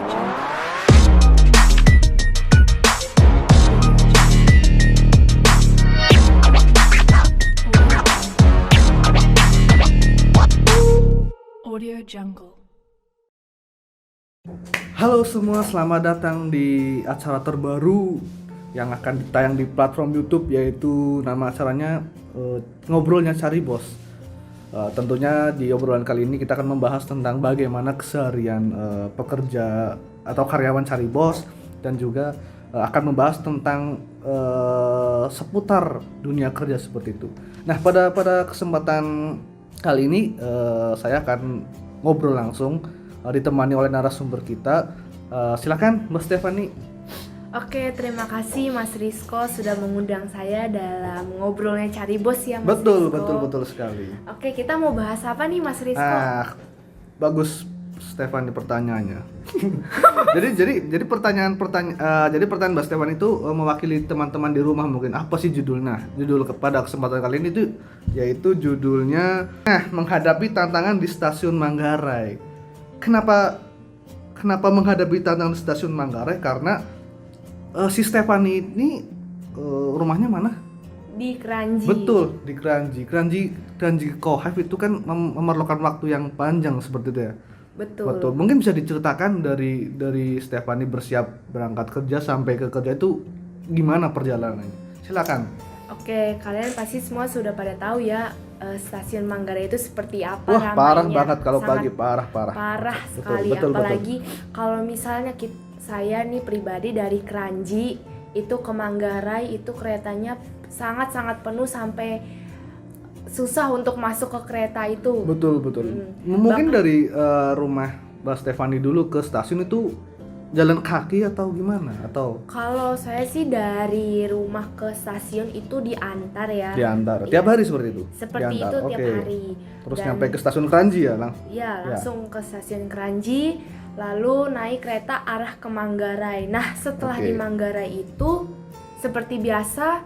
Audio Jungle. Halo semua, selamat datang di acara terbaru yang akan ditayang di platform YouTube, yaitu nama acaranya Ngobrolnya Cari Bos. Tentunya di obrolan kali ini kita akan membahas tentang bagaimana keseharian pekerja atau karyawan cari bos, dan juga akan membahas tentang seputar dunia kerja seperti itu. Nah, pada kesempatan kali ini saya akan ngobrol langsung ditemani oleh narasumber kita. Silakan Mbak Stefani. Oke, terima kasih Mas Rizko sudah mengundang saya dalam ngobrolnya cari bos ya Mas Betul, Rizko. betul sekali. Oke, kita mau bahas apa nih Mas Rizko? Bagus Stefani pertanyaannya. jadi pertanyaan Mbak Stefani itu mewakili teman-teman di rumah mungkin. Apa sih judulnya? Judul pada kesempatan kali ini itu yaitu judulnya menghadapi tantangan di Stasiun Manggarai. Kenapa menghadapi tantangan di Stasiun Manggarai? Karena si Stefani ini rumahnya mana? Di Kranji. Betul, di Kranji Kohef itu kan memerlukan waktu yang panjang seperti itu ya. Betul. Mungkin bisa diceritakan dari Stefani bersiap berangkat kerja sampai ke kerja itu gimana perjalanannya? Silakan. Oke, kalian pasti semua sudah pada tahu ya Stasiun Manggarai itu seperti apa. Wah, ramainya. parah banget kalau Sangat pagi, parah. Parah Betul, sekali, betul. apalagi kalau misalnya saya nih pribadi dari Kranji itu ke Manggarai itu keretanya sangat penuh sampai susah untuk masuk ke kereta itu. Betul. Mungkin dari rumah Mbak Stefani dulu ke stasiun itu jalan kaki atau gimana? Atau Kalau saya sih dari rumah ke stasiun itu diantar ya. diantar? Tiap hari seperti itu? Seperti Diantar. itu tiap Oke. hari. Terus Dan nyampe ke stasiun Kranji ya, langsung ke stasiun Kranji, lalu naik kereta arah ke Manggarai. Nah, setelah Oke. di Manggarai itu seperti biasa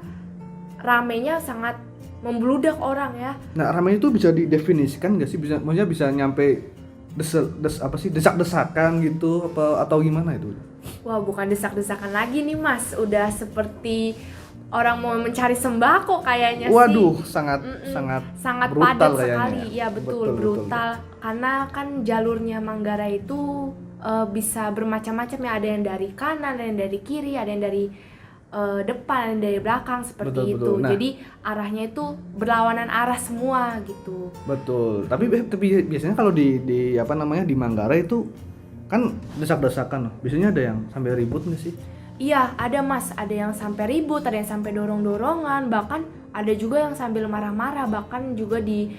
ramenya sangat membludak orang ya. Nah, ramai itu bisa didefinisikan nggak sih? Maksudnya bisa nyampe desak-desakan gitu atau gimana itu? Wah, bukan desak-desakan lagi nih Mas, udah seperti orang mau mencari sembako kayaknya. Waduh, sih. sangat brutal padat kayaknya. sekali. Ya betul, brutal. Karena kan jalurnya Manggarai itu bisa bermacam-macam ya, ada yang dari kanan, ada yang dari kiri, ada yang dari depan, ada yang dari belakang seperti itu. Nah, jadi arahnya itu berlawanan arah semua gitu. Betul. Tapi biasanya kalau di di Manggarai itu kan desak-desakan. Biasanya ada yang sampai ribut nggak sih? Iya, ada Mas, ada yang sampai ribut, ada yang sampai dorong-dorongan, bahkan ada juga yang sambil marah-marah, bahkan juga di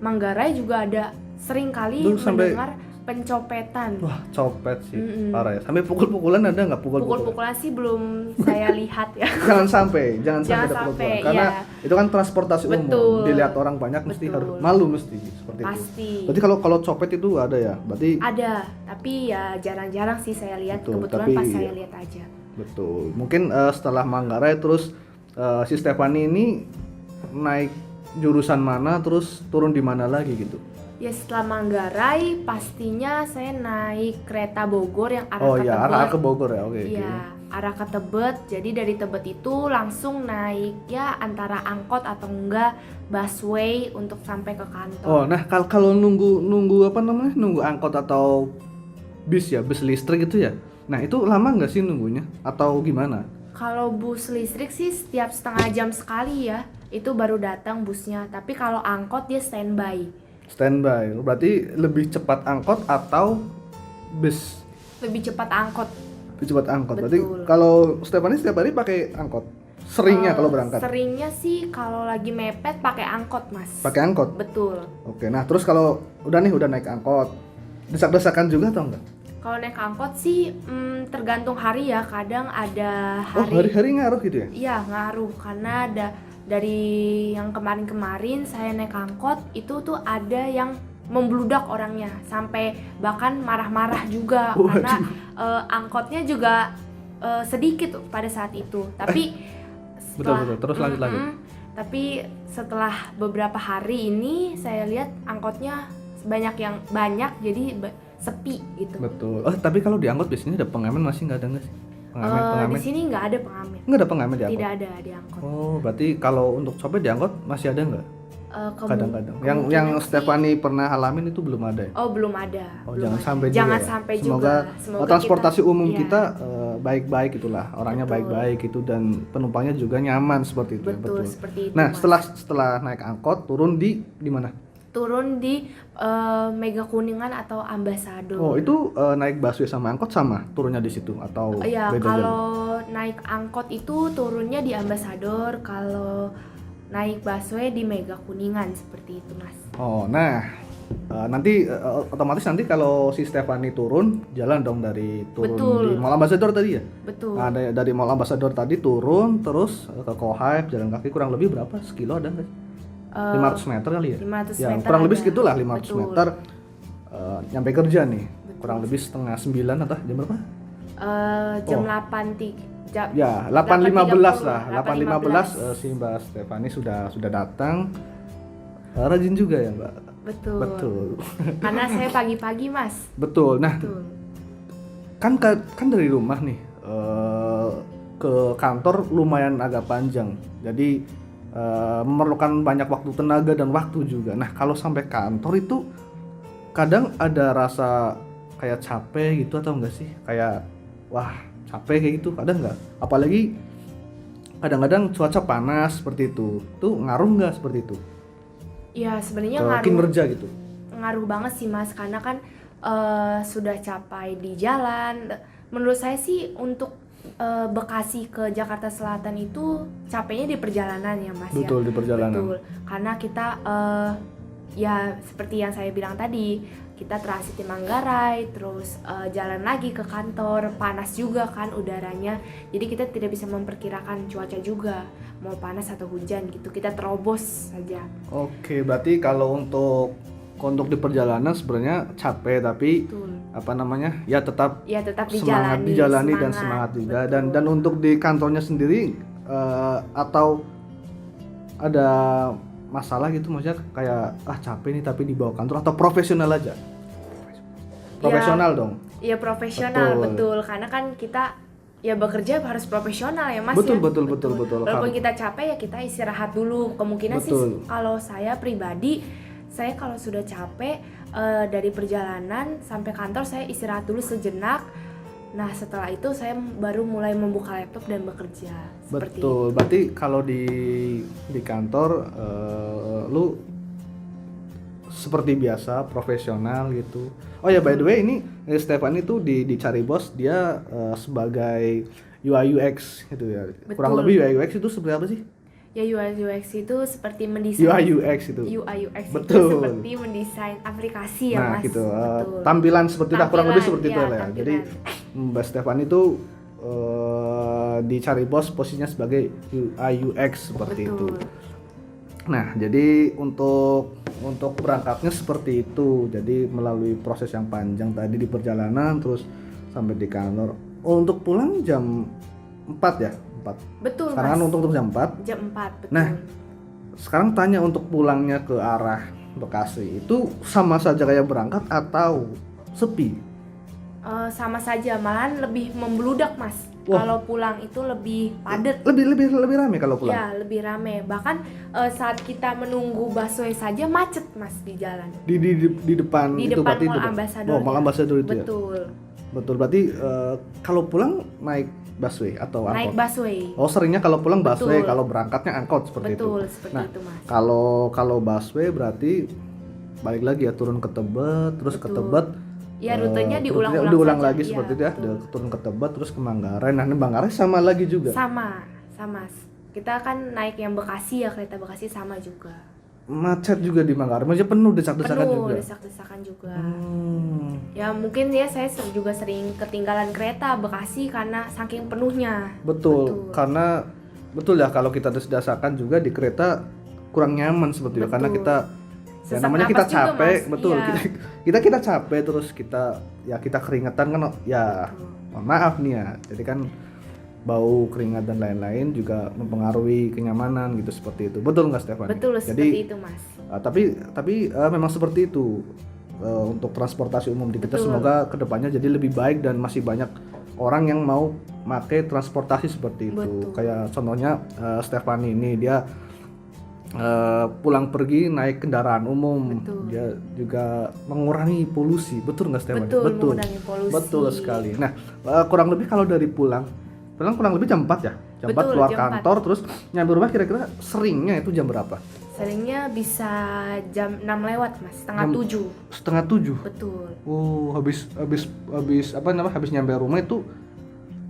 Manggarai juga ada sering kali mendengar pencopetan. Wah, copet sih, parah ya. Sampai pukul-pukulan ada nggak? Pukul-pukulan sih belum saya lihat ya. Jangan sampai ada Jangan pukul-pukulan. sampai, Karena iya. itu kan transportasi umum, Betul. dilihat orang banyak mesti Betul. harus malu mesti seperti Pasti. itu. Berarti kalau copet itu ada ya? Berarti Ada, tapi ya jarang-jarang sih saya lihat. Betul, Kebetulan tapi pas saya lihat aja. betul. Mungkin setelah Manggarai terus si Stefani ini naik jurusan mana, terus turun di mana lagi gitu? Ya setelah Manggarai pastinya saya naik kereta Bogor yang arah ke Tebet. Arah ke Bogor ya, oke. Iya, arah ke Tebet. Jadi dari Tebet itu langsung naik ya antara angkot atau enggak busway untuk sampai ke kantor. Oh, nah kalau nunggu nunggu angkot atau bis listrik gitu ya. Nah, itu lama nggak sih nunggunya atau gimana? Kalau bus listrik sih setiap setengah jam sekali ya, itu baru datang busnya. Tapi kalau angkot dia standby. Standby. Berarti lebih cepat angkot atau bis? Lebih cepat angkot. Lebih cepat angkot. Betul. Berarti kalau Stefani setiap hari pakai angkot? Seringnya kalau berangkat? Seringnya sih kalau lagi mepet pakai angkot, Mas. Pakai angkot? Betul. Oke, nah terus kalau udah naik angkot, desak-desakan juga atau enggak? Kalau naik angkot sih tergantung hari ya. Kadang ada hari. Oh, hari-hari ngaruh gitu ya? Iya, ngaruh karena dari yang kemarin saya naik angkot itu tuh ada yang membludak orangnya sampai bahkan marah-marah juga. Waduh. Karena angkotnya juga sedikit pada saat itu. Tapi betul. Terus lanjut. Tapi setelah beberapa hari ini saya lihat angkotnya banyak, jadi sepi gitu. Betul. Oh, tapi kalau di angkot biasanya ada pengamen masih nggak ada nggak sih? Pengamen. Di sini nggak ada pengamen. Nggak ada pengamen di angkot? Tidak ada di angkot. Oh, berarti kalau untuk copet di angkot masih ada nggak? Kadang-kadang. Yang kemungkinan Stephanie pernah alamin itu belum ada ya? Oh, belum ada. Oh, belum jangan ada. sampai Jangan juga. sampai Semoga, juga. Semoga transportasi kita, umum iya, kita baik-baik itulah, orangnya Betul. baik-baik itu dan penumpangnya juga nyaman seperti itu. ya, betul seperti itu. Nah, Mas. setelah naik angkot turun di mana? Turun di Mega Kuningan atau Ambassador. Oh, itu naik busway sama angkot sama turunnya di situ atau Iya, beda kalau jalur? naik angkot itu turunnya di Ambassador, kalau naik busway di Mega Kuningan seperti itu, Mas. Oh, nah nanti otomatis nanti kalau si Stephanie turun jalan dong dari Betul. di Mall Ambassador tadi ya? Betul. Nah, dari Mall Ambassador tadi turun terus ke Kohype jalan kaki kurang lebih berapa? Sekilo ada nggak? 500 meter kali ya? 500 Ya, meter kurang lebih ada. segitulah 500 Betul. meter. Nyampe kerja nih. Betul. Kurang lebih setengah 9 atau jam berapa? Jam Oh. 8.3 Ya, 8.15 lah. 8.15 8.15. si Mbak Stephanie sudah datang. Rajin juga ya, Mbak. Betul. Betul. Karena saya pagi-pagi, Mas. Betul. Nah, Betul. kan dari rumah nih ke kantor lumayan agak panjang. Jadi memerlukan banyak waktu, tenaga dan waktu juga. Nah, kalau sampai kantor itu kadang ada rasa kayak capek gitu atau enggak sih? Kayak wah, capek kayak gitu, kadang enggak? Apalagi kadang-kadang cuaca panas seperti itu. Tuh ngaruh enggak seperti itu? Ya, sebenarnya Ke ngaruh. kinerja gitu. Ngaruh banget sih, Mas, karena kan sudah capai di jalan. Menurut saya sih untuk Bekasi ke Jakarta Selatan itu capeknya di perjalanan ya, Mas. Betul, ya. di perjalanan. Betul, karena kita ya seperti yang saya bilang tadi, kita transit di Manggarai, terus jalan lagi ke kantor, panas juga kan udaranya. Jadi kita tidak bisa memperkirakan cuaca juga, mau panas atau hujan gitu. Kita terobos saja. Oke, berarti kalau untuk di perjalanan sebenarnya capek tapi Betul. apa namanya? Ya tetap Tetap semangat dijalani dan semangat juga. Betul. Dan untuk di kantornya sendiri atau ada masalah gitu, maksudnya kayak capek nih tapi dibawa kantor atau profesional aja? Profesional dong. Iya, profesional, Betul. betul. Karena kan kita ya bekerja harus profesional ya, Mas. Betul, ya. betul. Walaupun kita capek ya kita istirahat dulu. Kemungkinan sih Betul. kalau saya pribadi, saya kalau sudah capek dari perjalanan sampai kantor saya istirahat dulu sejenak. Nah, setelah itu saya baru mulai membuka laptop dan bekerja. Seperti Betul. itu. Berarti kalau di kantor lu seperti biasa profesional gitu. Oh ya, by the way ini Stephanie tuh di Cari Bos dia sebagai UI UX gitu ya. Kurang Betul. lebih UI UX itu seperti apa sih? Ya, UI UX itu seperti mendesain. UI UX itu. UI UX itu Betul. seperti mendesain aplikasi ya, Nah, Mas. gitu. Betul. Tampilan seperti itu, kurang lebih seperti itu ya, lah ya. Jadi Mbak Stephanie itu di Cari Bos posisinya sebagai UI UX seperti itu. Betul. Nah, jadi untuk berangkatnya seperti itu. Jadi melalui proses yang panjang tadi di perjalanan terus sampai di kantor. Oh, untuk pulang jam 4 ya? 4. Betul, Sekarang kan Mas. untuk jam 4. Jam 4, betul. Nah, sekarang tanya untuk pulangnya ke arah Bekasi itu sama saja kayak berangkat atau sepi? Sama saja, malahan lebih membludak, Mas. Wah. Kalau pulang itu lebih padat. Lebih ramai kalau pulang. Ya, lebih rame. Bahkan saat kita menunggu busway saja macet, Mas, di jalan. Di depan Di itu depan berarti Mall itu. Ambassador. Oh, Mall ya. Ambassador itu ya. Betul. Betul. Berarti kalau pulang naik busway atau angkot? Naik busway. Oh, seringnya kalau pulang busway, Betul. kalau berangkatnya angkot seperti Betul, itu. seperti Nah, itu, Mas. kalau busway berarti balik lagi ya, turun ke Tebet, terus ke Betul. Tebet. Ya, rutenya Terus diulang-ulang saja. lagi Iya, seperti itu ya, betul. turun ke Tebet terus ke Manggarai. Nah, ini Manggarai sama lagi juga. Sama. Kita kan naik yang Bekasi ya, kereta Bekasi sama juga. Macet juga di Manggarai, maksudnya penuh desak-desakan Penuh, juga. desak-desakan juga. Hmm, Ya mungkin ya saya juga sering ketinggalan kereta Bekasi karena saking penuhnya. betul. Karena betul ya, kalau kita desak-desakan juga di kereta kurang nyaman seperti itu Betul. karena kita ya Sesak namanya kita napas juga, capek, Mas. betul. Iya. Kita capek terus kita keringetan kan ya. Betul. Mohon maaf nih ya. Jadi kan bau, keringat dan lain-lain juga mempengaruhi kenyamanan gitu seperti itu. Betul nggak Stefan? Betul, Jadi seperti itu, Mas. tapi memang seperti itu. untuk transportasi umum di kita. Betul. Semoga kedepannya jadi lebih baik dan masih banyak orang yang mau pakai transportasi seperti itu. Betul. Kayak contohnya Stefani ini dia pulang pergi naik kendaraan umum. Betul. Dia juga mengurangi polusi. Betul nggak Stefani? Betul, mengurangi polusi. Betul sekali. Nah, kurang lebih kalau dari pulang kurang lebih jam 4 ya. Jam 4 Betul, keluar jam 4. kantor terus nyampe rumah kira-kira seringnya itu jam berapa? Seringnya bisa jam 6 lewat Mas, setengah 7. Setengah 7. Betul. Oh, habis habis nyampe rumah itu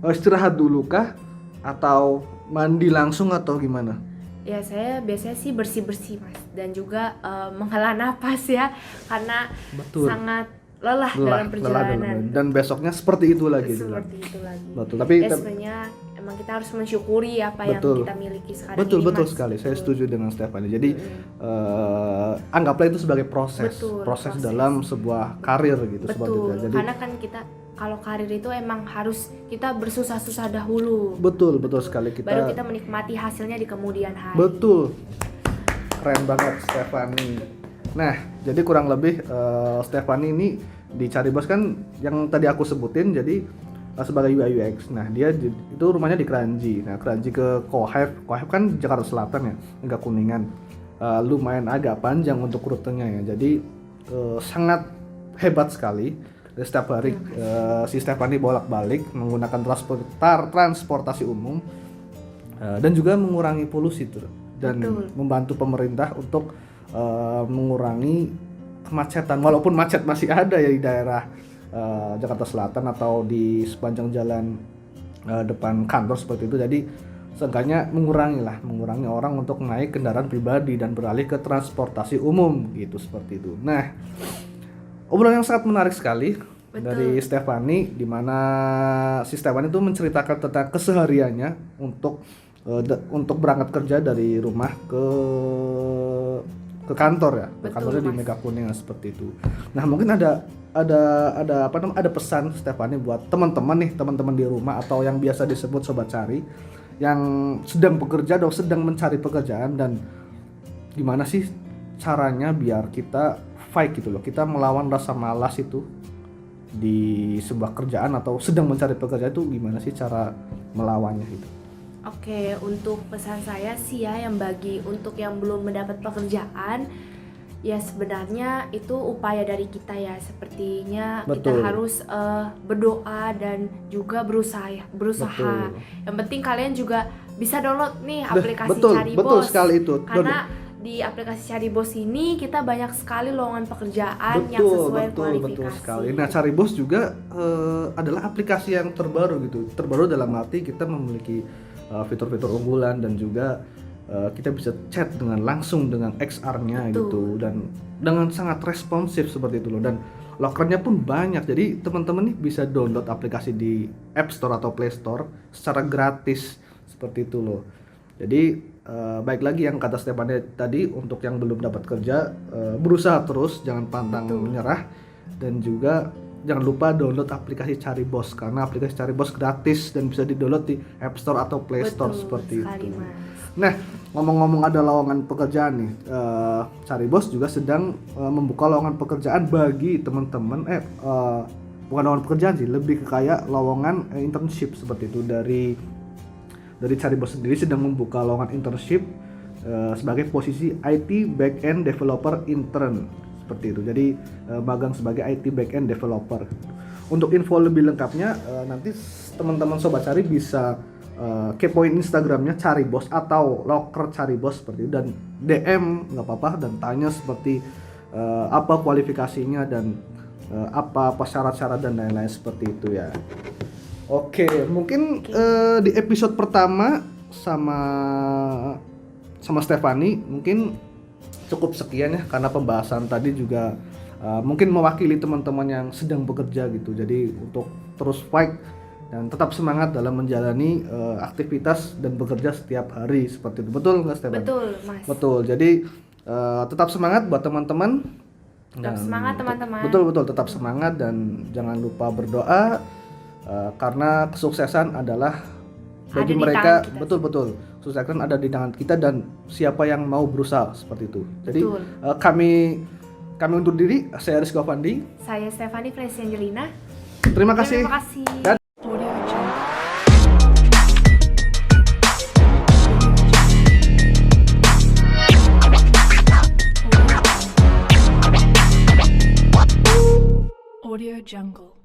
istirahat dulu kah atau mandi langsung atau gimana? Ya saya biasanya sih bersih-bersih Mas, dan juga menghela napas ya, karena Betul. sangat lelah dalam perjalanan. Dan besoknya seperti itu lagi. Seperti itu lagi. Betul. Tapi ya sebenarnya emang kita harus mensyukuri apa betul. yang kita miliki sekarang Betul, ini, betul Mas. sekali. Saya setuju dengan Stefani. Jadi anggaplah itu sebagai proses dalam sebuah karir gitu. Betul. Jadi Karena kan kita kalau karir itu emang harus kita bersusah-susah dahulu. betul sekali Baru kita menikmati hasilnya di kemudian hari. Betul. Keren banget Stefani. Nah, jadi kurang lebih Stefani ini di Cari Bos kan yang tadi aku sebutin jadi sebagai UI UX. Nah, dia itu rumahnya di Kranji. Nah, Kranji ke Kohaib kan Jakarta Selatan ya, enggak Kuningan. Lumayan agak panjang untuk rutenya ya. Jadi sangat hebat sekali. Dan setiap hari si Stefani bolak-balik menggunakan transportasi umum dan juga mengurangi polusi tuh. Dan membantu pemerintah untuk mengurangi kemacetan, walaupun macet masih ada ya di daerah Jakarta Selatan atau di sepanjang jalan depan kantor seperti itu. Jadi seenggaknya mengurangi orang untuk naik kendaraan pribadi dan beralih ke transportasi umum gitu, seperti itu. Nah, obrolan yang sangat menarik sekali. Betul. Dari Stefani, di mana si Stefani itu menceritakan tentang kesehariannya untuk berangkat kerja dari rumah ke kantor ya. Betul, kantornya di Mega Kuningan seperti itu. Nah, mungkin ada pesan Stefani buat teman-teman di rumah atau yang biasa disebut sobat cari yang sedang bekerja atau sedang mencari pekerjaan, dan gimana sih caranya biar kita fight gitu loh, kita melawan rasa malas itu di sebuah kerjaan atau sedang mencari pekerjaan, itu gimana sih cara melawannya gitu. Oke, untuk pesan saya sih ya, untuk yang belum mendapat pekerjaan, ya sebenarnya itu upaya dari kita ya, sepertinya Betul. kita harus berdoa dan juga berusaha. Betul. Yang penting kalian juga bisa download nih aplikasi Cari Bos. Betul sekali itu. Karena di aplikasi Cari Bos ini kita banyak sekali lowongan pekerjaan yang sesuai kualifikasi. Betul sekali. Nah, Cari Bos juga adalah aplikasi yang terbaru gitu. Terbaru dalam arti kita memiliki fitur-fitur unggulan dan juga kita bisa chat langsung dengan XR-nya gitu, dan dengan sangat responsif seperti itu loh, dan lokernya pun banyak. Jadi teman-teman nih bisa download aplikasi di App Store atau Play Store secara gratis seperti itu loh. Jadi baik lagi yang kata Stefani tadi, untuk yang belum dapat kerja berusaha terus, jangan pantang menyerah, dan juga jangan lupa download aplikasi Cari Bos, karena aplikasi Cari Bos gratis dan bisa di-download di App Store atau Play Store seperti itu. Nah, ngomong-ngomong ada lowongan pekerjaan nih, Cari Bos juga sedang membuka lowongan pekerjaan bagi teman-teman, bukan lowongan pekerjaan sih, lebih ke kayak lowongan internship seperti itu. Dari Cari Bos sendiri sedang membuka lowongan internship sebagai posisi IT Backend Developer Intern seperti itu. Jadi magang sebagai IT Backend Developer. Untuk info lebih lengkapnya nanti teman-teman sobat cari bisa kepoin Instagramnya Cari Bos atau loker Cari Bos seperti itu, dan DM nggak apa-apa, dan tanya seperti apa kualifikasinya dan apa syarat-syarat dan lain-lain seperti itu ya. Oke, mungkin di episode pertama sama Stefani mungkin cukup sekian ya, karena pembahasan tadi juga mungkin mewakili teman-teman yang sedang bekerja gitu. Jadi untuk terus fight dan tetap semangat dalam menjalani aktivitas dan bekerja setiap hari seperti itu. Betul nggak Stefani? Betul, Mas. Betul. Jadi tetap semangat buat teman-teman. Semangat teman-teman. Betul, tetap semangat, dan jangan lupa berdoa. Karena kesuksesan adalah bagi mereka, betul, kesuksesan ada di tangan kita dan siapa yang mau berusaha seperti itu. Jadi kami Kami undur diri, saya Rizko Fandi. Saya Stefani Fresy Angelina. Terima kasih. Terima kasih. Dan Audio Jungle. Audio Jungle.